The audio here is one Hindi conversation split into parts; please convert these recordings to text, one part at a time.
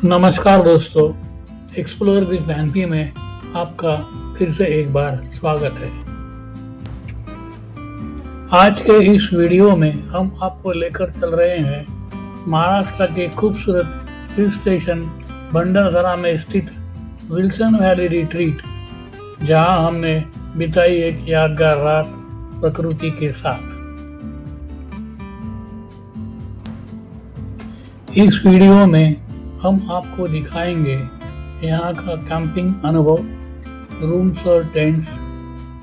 नमस्कार दोस्तों, एक्सप्लोर विद वैनपी में आपका फिर से एक बार स्वागत है। आज के इस वीडियो में हम आपको लेकर चल रहे हैं महाराष्ट्र के खूबसूरत हिल स्टेशन भंडारदरा में स्थित विल्सन वैली रिट्रीट, जहां हमने बिताई एक यादगार रात प्रकृति के साथ। इस वीडियो में हम आपको दिखाएंगे यहाँ का कैंपिंग अनुभव, रूम्स और टेंट्स,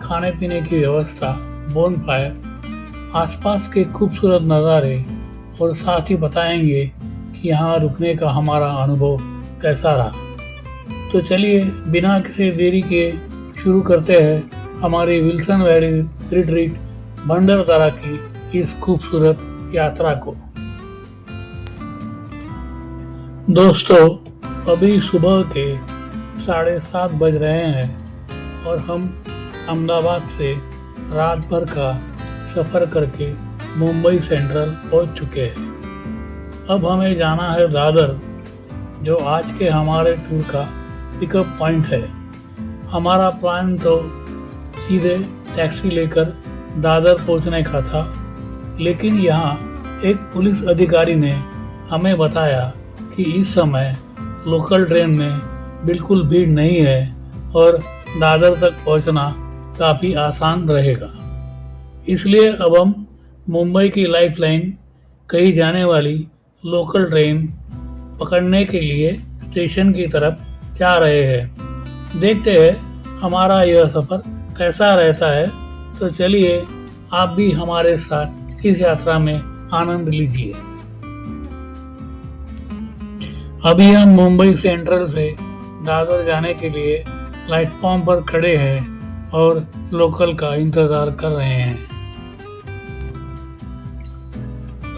खाने पीने की व्यवस्था, बोनफायर, आसपास के खूबसूरत नज़ारे और साथ ही बताएंगे कि यहाँ रुकने का हमारा अनुभव कैसा रहा। तो चलिए बिना किसी देरी के शुरू करते हैं हमारी विल्सन वैली रिट्रीट भंडारदरा की इस खूबसूरत यात्रा को। दोस्तों, अभी सुबह के 7:30 बज रहे हैं और हम अहमदाबाद से रात भर का सफ़र करके मुंबई सेंट्रल पहुंच चुके हैं। अब हमें जाना है दादर, जो आज के हमारे टूर का पिकअप पॉइंट है। हमारा प्लान तो सीधे टैक्सी लेकर दादर पहुंचने का था, लेकिन यहाँ एक पुलिस अधिकारी ने हमें बताया कि इस समय लोकल ट्रेन में बिल्कुल भीड़ नहीं है और दादर तक पहुंचना काफ़ी आसान रहेगा। इसलिए अब हम मुंबई की लाइफलाइन कही जाने वाली लोकल ट्रेन पकड़ने के लिए स्टेशन की तरफ जा रहे हैं। देखते हैं हमारा यह सफ़र कैसा रहता है। तो चलिए आप भी हमारे साथ इस यात्रा में आनंद लीजिए। अभी हम मुंबई सेंट्रल से दादर जाने के लिए प्लेटफॉर्म पर खड़े हैं और लोकल का इंतज़ार कर रहे हैं।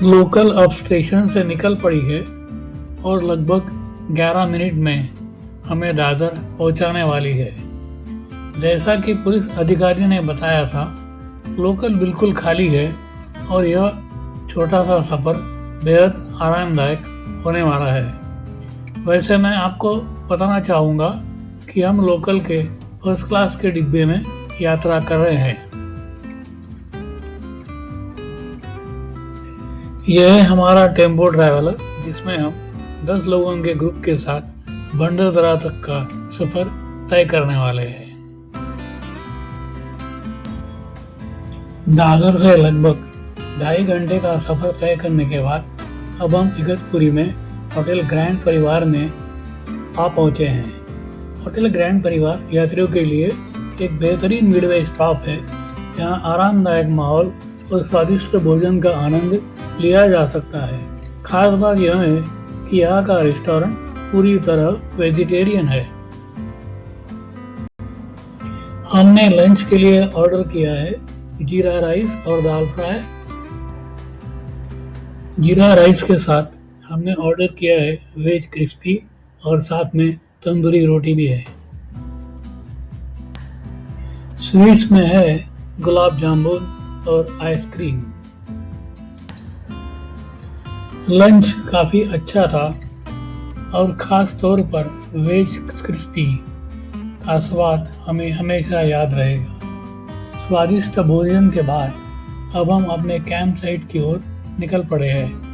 लोकल अब स्टेशन से निकल पड़ी है और लगभग 11 मिनट में हमें दादर पहुंचाने वाली है। जैसा कि पुलिस अधिकारी ने बताया था, लोकल बिल्कुल खाली है और यह छोटा सा सफ़र बेहद आरामदायक होने वाला है। वैसे मैं आपको बताना चाहूँगा कि हम लोकल के फर्स्ट क्लास के डिब्बे में यात्रा कर रहे हैं। यह है हमारा टेम्पो ट्रैवलर, जिसमें हम 10 लोगों के ग्रुप के साथ भंडारदरा तक का सफ़र तय करने वाले हैं। दादर से लगभग 2.5 घंटे का सफ़र तय करने के बाद अब हम इगतपुरी में होटल ग्रैंड परिवार में आ पहुँचे हैं। होटल ग्रैंड परिवार यात्रियों के लिए एक बेहतरीन मिडवे स्टॉप है, जहाँ आरामदायक माहौल और स्वादिष्ट भोजन का आनंद लिया जा सकता है। खास बात यह है कि यहाँ का रेस्टोरेंट पूरी तरह वेजिटेरियन है। हमने लंच के लिए ऑर्डर किया है जीरा राइस और दाल फ्राई। जीरा राइस के साथ हमने ऑर्डर किया है वेज क्रिस्पी और साथ में तंदूरी रोटी भी है। स्वीट्स में है गुलाब जामुन और आइसक्रीम। लंच काफ़ी अच्छा था और ख़ास तौर पर वेज क्रिस्पी का स्वाद हमें हमेशा याद रहेगा। स्वादिष्ट भोजन के बाद अब हम अपने कैंप साइट की ओर निकल पड़े हैं।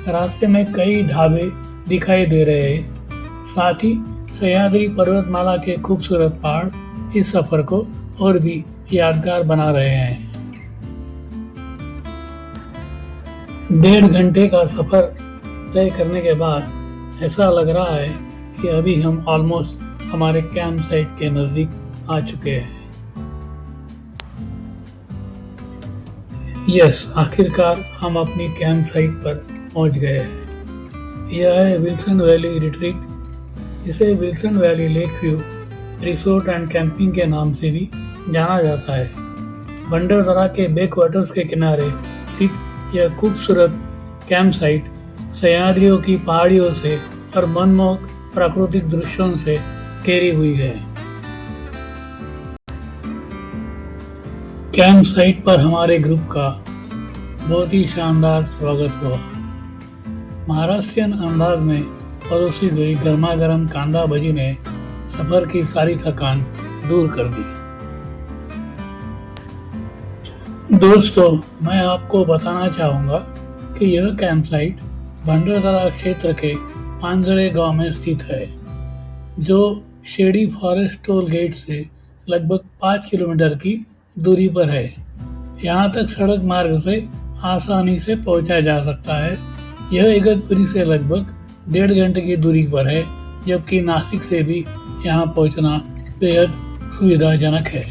रास्ते में कई ढाबे दिखाई दे रहे हैं। साथ ही सह्याद्री पर्वतमाला के खूबसूरत पहाड़ इस सफर को और भी यादगार बना रहे हैं। 1.5 घंटे का सफर तय करने के बाद ऐसा लग रहा है कि अभी हम ऑलमोस्ट हमारे कैंप साइट के नज़दीक आ चुके हैं। यस, आखिरकार हम अपनी कैंप साइट पर पहुंच गए हैं। यह है विल्सन वैली रिट्रीट, जिसे Wilson valley lake view resort and camping के नाम से भी जाना जाता है। भंडारदरा के बैक वाटर्स के किनारे स्थित यह खूबसूरत कैंप साइट सह्याद्रियों की पहाड़ियों से और मनमोहक प्राकृतिक दृश्यों से घेरी हुई है। कैंप साइट पर हमारे ग्रुप का बहुत ही शानदार स्वागत हुआ। महाराष्ट्रियन अंदाज में परोसी गई गर्मा गर्म कांदा भजी ने सफर की सारी थकान दूर कर दी। दोस्तों, मैं आपको बताना चाहूँगा कि यह कैंप साइट भंडारदरा क्षेत्र के पांजरे गांव में स्थित है, जो शेडी फॉरेस्ट टोल गेट से लगभग 5 किलोमीटर की दूरी पर है। यहाँ तक सड़क मार्ग से आसानी से पहुँचा जा सकता है। यह इगतपुरी से लगभग 1.5 घंटे की दूरी पर है, जबकि नासिक से भी यहाँ पहुँचना बेहद सुविधाजनक है।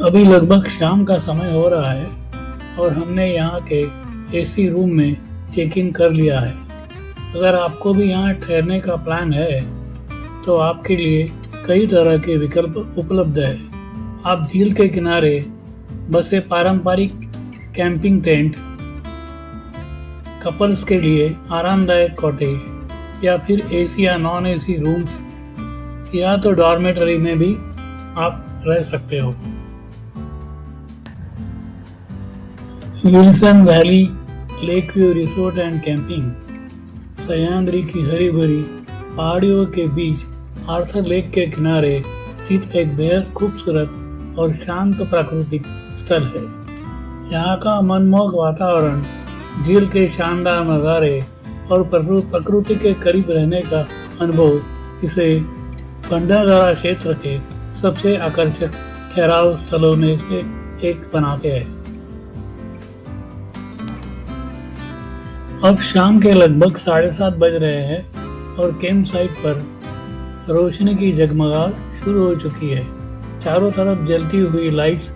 अभी लगभग शाम का समय हो रहा है और हमने यहाँ के एसी रूम में चेक इन कर लिया है। अगर आपको भी यहाँ ठहरने का प्लान है तो आपके लिए कई तरह के विकल्प उपलब्ध है। आप झील के किनारे बसे पारंपरिक कैंपिंग टेंट, कपल्स के लिए आरामदायक कॉटेज या फिर एसी या नॉन एसी रूम्स या तो डॉर्मेटरी में भी आप रह सकते हो। Wilson valley lake view resort and camping Sahyadri की हरी भरी पहाड़ियों के बीच आर्थर लेक के किनारे स्थित एक बेहद खूबसूरत और शांत प्राकृतिक स्थल है। यहाँ का मनमोहक वातावरण, झील के शानदार नज़ारे और प्रकृति के करीब रहने का अनुभव इसे भंडारदरा क्षेत्र के सबसे आकर्षक ठहराव स्थलों में से एक बनाते हैं। अब शाम के लगभग 7:30 बज रहे हैं और कैंप साइट पर रोशनी की जगमगाहट शुरू हो चुकी है। चारों तरफ जलती हुई लाइट्स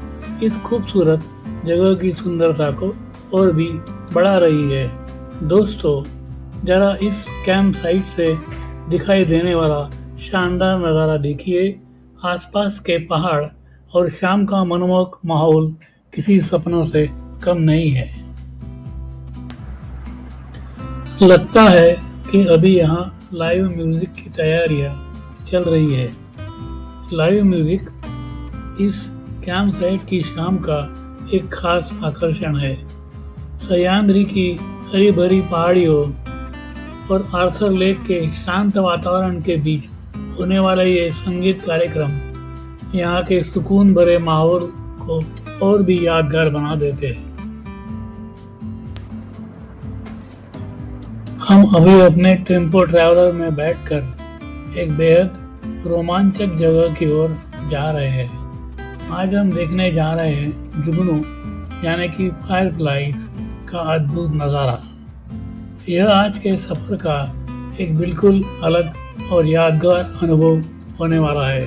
इस खूबसूरत जगह की सुंदरता को और भी बढ़ा रही है। दोस्तों, जरा इस कैंप साइट से दिखाई देने वाला शानदार नज़ारा देखिए। आसपास के पहाड़ और शाम का मनमोहक माहौल किसी सपनों से कम नहीं है। लगता है कि अभी यहाँ लाइव म्यूजिक की तैयारियाँ चल रही है। लाइव म्यूजिक इस कैंप साइट की शाम का एक खास आकर्षण है। सह्याद्री की हरी भरी पहाड़ियों और आर्थर लेक के शांत वातावरण के बीच होने वाला ये संगीत कार्यक्रम यहाँ के सुकून भरे माहौल को और भी यादगार बना देते हैं। हम अभी अपने टेम्पो ट्रैवलर में बैठकर एक बेहद रोमांचक जगह की ओर जा रहे हैं। आज हम देखने जा रहे हैं जुगनू यानी कि फायरफ्लाइज का अद्भुत नज़ारा। यह आज के सफ़र का एक बिल्कुल अलग और यादगार अनुभव होने वाला है।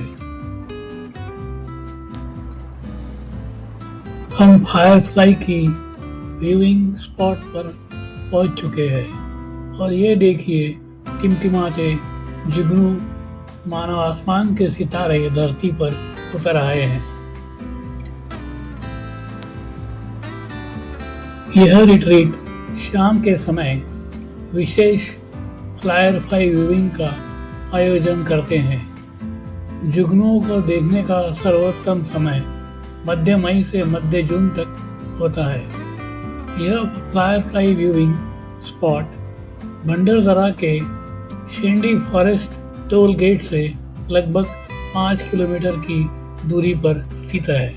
हम फायरफ्लाई की व्यूइंग स्पॉट पर पहुंच चुके हैं और ये देखिए, टिमटिमाते जुगनू मानो आसमान के सितारे धरती पर उतर आए हैं। यह रिट्रीट शाम के समय विशेष फायरफ्लाई व्यूइंग का आयोजन करते हैं। जुगनुओं को देखने का सर्वोत्तम समय मध्य मई से मध्य जून तक होता है। यह फायरफ्लाई व्यूइंग स्पॉट भंडारदरा के शेडी फॉरेस्ट टोल गेट से लगभग 5 किलोमीटर की दूरी पर स्थित है।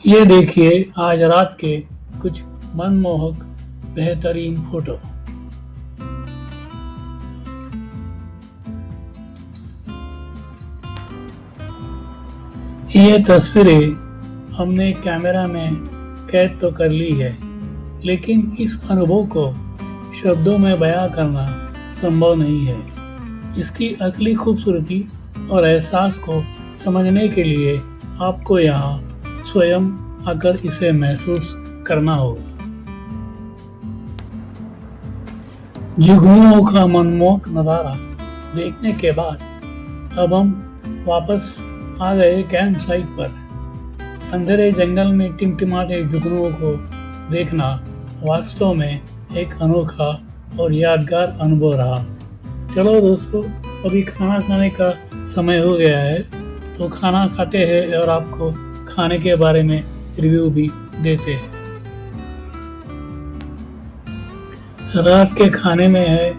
ये देखिए आज रात के कुछ मनमोहक बेहतरीन फोटो। ये तस्वीरें हमने कैमरा में कैद तो कर ली है, लेकिन इस अनुभव को शब्दों में बयां करना संभव नहीं है। इसकी असली खूबसूरती और एहसास को समझने के लिए आपको यहाँ स्वयं आकर इसे महसूस करना होगा। जुगनुओं का मनमोहक नज़ारा देखने के बाद अब हम वापस आ गए कैंप साइट पर। अंधेरे जंगल में टिमटिमाते जुगनुओं को देखना वास्तव में एक अनोखा और यादगार अनुभव रहा। चलो दोस्तों, अभी खाना खाने का समय हो गया है, तो खाना खाते हैं और आपको खाने के बारे में रिव्यू भी देते हैं। रात के खाने में है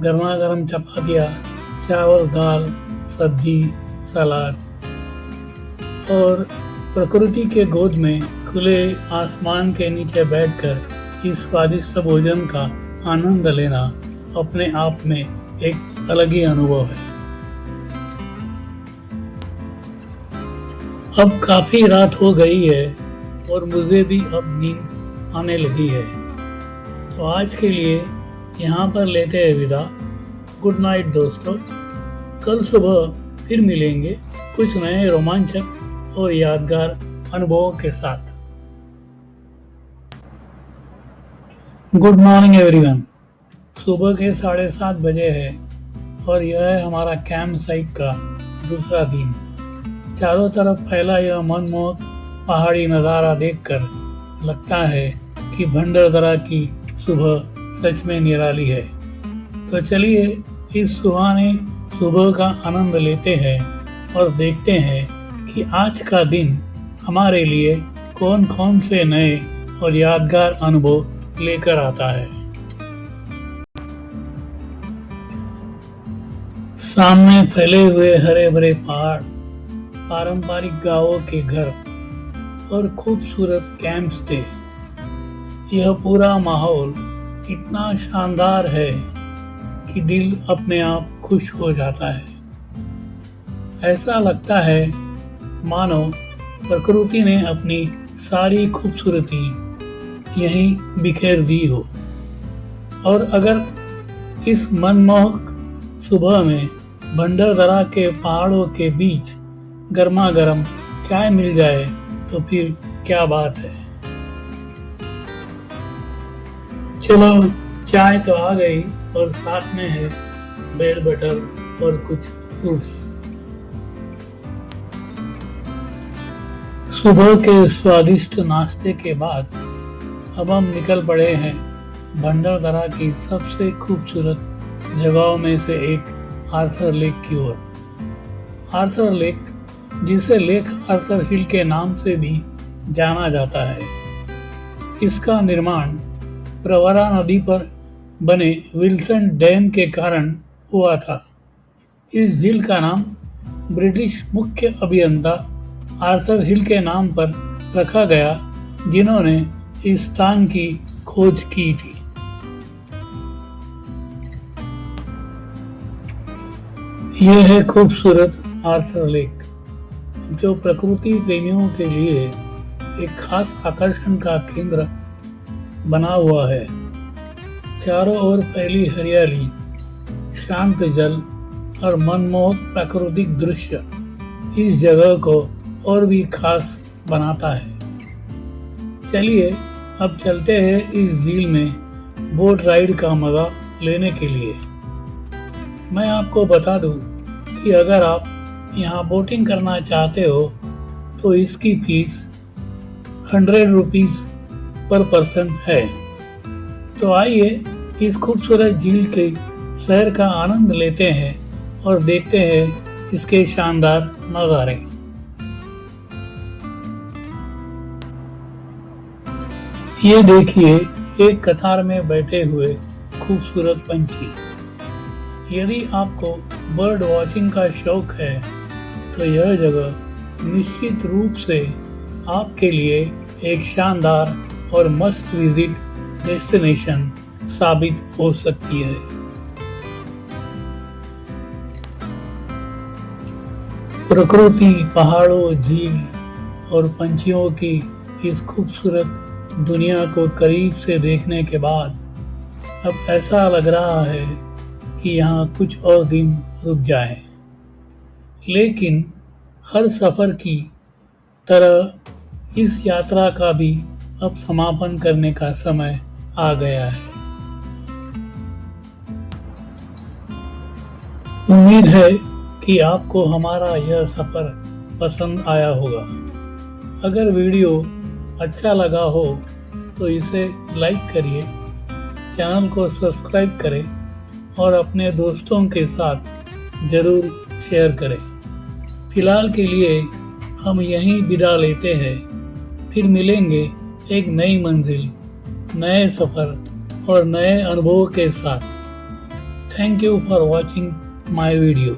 गर्मा गर्म चपातियाँ, चावल, दाल, सब्जी, सलाद और प्रकृति के गोद में खुले आसमान के नीचे बैठकर इस स्वादिष्ट भोजन का आनंद लेना अपने आप में एक अलग ही अनुभव है। अब काफी रात हो गई है और मुझे भी अब नींद आने लगी है, तो आज के लिए यहाँ पर लेते हैं विदा। गुड नाइट दोस्तों। कल सुबह फिर मिलेंगे कुछ नए रोमांचक और यादगार अनुभवों के साथ। Good morning everyone. सुबह के 7:30 बजे है और यह है हमारा कैंप साइट का दूसरा दिन। चारों तरफ फैला यह मनमोहक पहाड़ी नज़ारा देखकर लगता है कि भंडारदरा की सुबह सच में निराली है। तो चलिए इस सुहाने सुबह का आनंद लेते हैं और देखते हैं कि आज का दिन हमारे लिए कौन कौन से नए और यादगार अनुभव लेकर आता है। सामने फैले हुए हरे भरे पहाड़, पारंपरिक गांवों के घर और खूबसूरत कैंप्स थे। यह पूरा माहौल इतना शानदार है कि दिल अपने आप खुश हो जाता है। ऐसा लगता है मानो प्रकृति ने अपनी सारी खूबसूरती यहीं बिखेर दी हो। और अगर इस मनमोहक सुबह में भंडारदरा के पहाड़ों के बीच गर्मा गर्म चाय मिल जाए तो फिर क्या बात है। चलो चाय तो आ गई और साथ में है ब्रेड बटर और कुछ फ्रूट्स। सुबह के स्वादिष्ट नाश्ते के बाद अब हम निकल पड़े हैं भंडारदरा की सबसे खूबसूरत जगहों में से एक आर्थर लेक की ओर। आर्थर लेक, जिसे लेक आर्थर हिल के नाम से भी जाना जाता है, इसका निर्माण प्रवरा नदी पर बने विल्सन डैम के कारण हुआ था। इस झील का नाम ब्रिटिश मुख्य अभियंता आर्थर हिल के नाम पर रखा गया, जिन्होंने इस स्थान की खोज की थी। यह है खूबसूरत आर्थर लेक, जो प्रकृति प्रेमियों के लिए एक खास आकर्षण का केंद्र बना हुआ है। चारों ओर फैली हरियाली, शांत जल और मनमोहक प्राकृतिक दृश्य इस जगह को और भी खास बनाता है। चलिए अब चलते हैं इस झील में बोट राइड का मजा लेने के लिए। मैं आपको बता दूं कि अगर आप यहाँ बोटिंग करना चाहते हो तो इसकी फीस 100 रुपीज पर पर्सन है। तो आइए इस खूबसूरत झील के शहर का आनंद लेते हैं और देखते हैं इसके शानदार नज़ारे। ये देखिए एक कतार में बैठे हुए खूबसूरत पंछी। यदि आपको बर्ड वॉचिंग का शौक है तो यह जगह निश्चित रूप से आपके लिए एक शानदार और मस्त विजिट डेस्टिनेशन साबित हो सकती है। प्रकृति, पहाड़ों, झील और पंछियों की इस खूबसूरत दुनिया को करीब से देखने के बाद अब ऐसा लग रहा है कि यहाँ कुछ और दिन रुक जाएं। लेकिन हर सफर की तरह इस यात्रा का भी अब समापन करने का समय आ गया है। उम्मीद है कि आपको हमारा यह सफर पसंद आया होगा। अगर वीडियो अच्छा लगा हो तो इसे लाइक करिए, चैनल को सब्सक्राइब करें और अपने दोस्तों के साथ जरूर शेयर करें। फिलहाल के लिए हम यहीं विदा लेते हैं, फिर मिलेंगे एक नई मंजिल, नए सफ़र और नए अनुभवों के साथ। Thank you for watching my video.